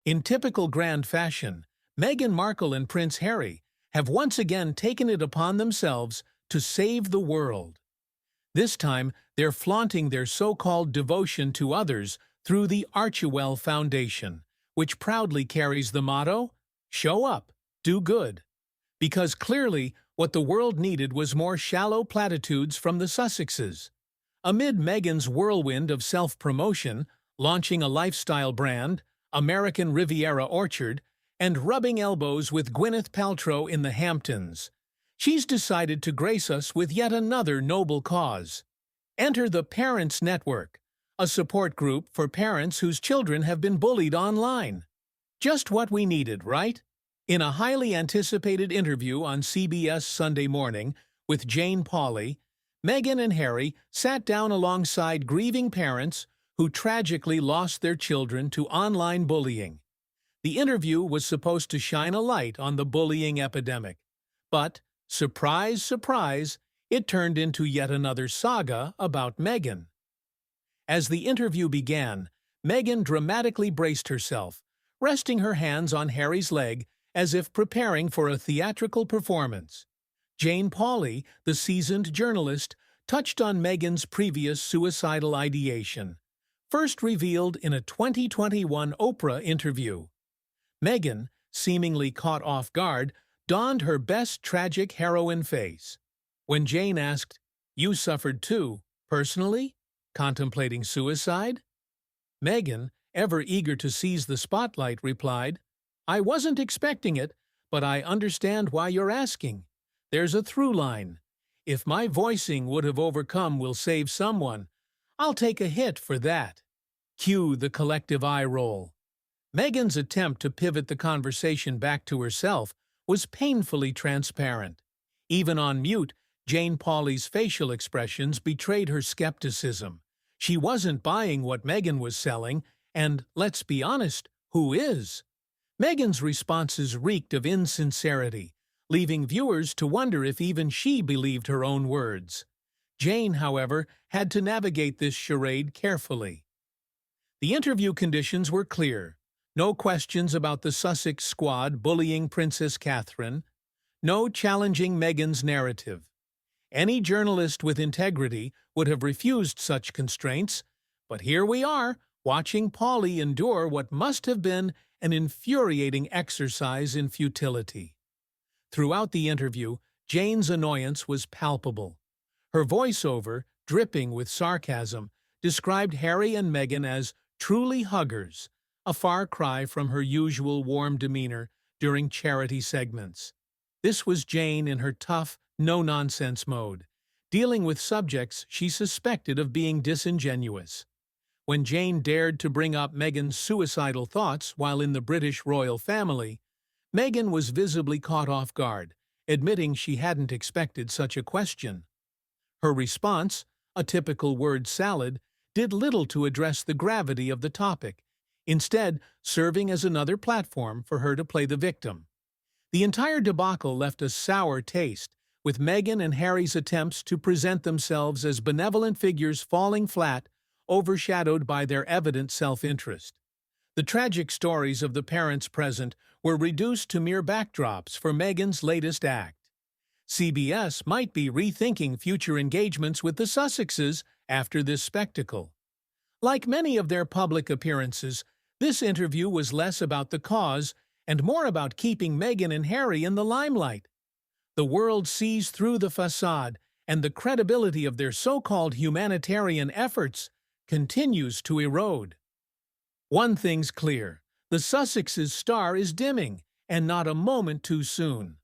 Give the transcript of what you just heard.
In typical grand fashion, Meghan Markle and Prince Harry have once again taken it upon themselves to save the world. This time, they're flaunting their so-called devotion to others through the Archewell Foundation, which proudly carries the motto, "Show up, do good." Because clearly, what the world needed was more shallow platitudes from the Sussexes. Amid Meghan's whirlwind of self-promotion, launching a lifestyle brand, American Riviera Orchard, and rubbing elbows with Gwyneth Paltrow in the Hamptons, she's decided to grace us with yet another noble cause. Enter the Parents Network, a support group for parents whose children have been bullied online. Just what we needed, right? In a highly anticipated interview on CBS Sunday Morning with Jane Pauley, Meghan and Harry sat down alongside grieving parents who tragically lost their children to online bullying. The interview was supposed to shine a light on the bullying epidemic, but, surprise, surprise, it turned into yet another saga about Meghan. As the interview began, Meghan dramatically braced herself, resting her hands on Harry's leg as if preparing for a theatrical performance. Jane Pauley, the seasoned journalist, touched on Meghan's previous suicidal ideation, first revealed in a 2021 Oprah interview. Meghan, seemingly caught off guard, donned her best tragic heroine face. When Jane asked, "You suffered too, personally? Contemplating suicide?" Meghan, ever eager to seize the spotlight, replied, "I wasn't expecting it, but I understand why you're asking. There's a through line. If my voicing would have overcome will save someone, I'll take a hit for that." Cue the collective eye roll. Meghan's attempt to pivot the conversation back to herself was painfully transparent. Even on mute, Jane Pauley's facial expressions betrayed her skepticism. She wasn't buying what Meghan was selling, and, let's be honest, who is? Meghan's responses reeked of insincerity, leaving viewers to wonder if even she believed her own words. Jane, however, had to navigate this charade carefully. The interview conditions were clear. No questions about the Sussex squad bullying Princess Catherine. No challenging Meghan's narrative. Any journalist with integrity would have refused such constraints, but here we are, watching Pauley endure what must have been an infuriating exercise in futility. Throughout the interview, Jane's annoyance was palpable. Her voiceover, dripping with sarcasm, described Harry and Meghan as truly huggers, a far cry from her usual warm demeanor during charity segments. This was Jane in her tough, no-nonsense mode, dealing with subjects she suspected of being disingenuous. When Jane dared to bring up Meghan's suicidal thoughts while in the British royal family, Meghan was visibly caught off guard, admitting she hadn't expected such a question. Her response, a typical word salad, did little to address the gravity of the topic, instead serving as another platform for her to play the victim. The entire debacle left a sour taste, with Meghan and Harry's attempts to present themselves as benevolent figures falling flat, overshadowed by their evident self-interest. The tragic stories of the parents present were reduced to mere backdrops for Meghan's latest act. CBS might be rethinking future engagements with the Sussexes after this spectacle. Like many of their public appearances, this interview was less about the cause and more about keeping Meghan and Harry in the limelight. The world sees through the facade, and the credibility of their so-called humanitarian efforts continues to erode. One thing's clear, the Sussexes' star is dimming, and not a moment too soon.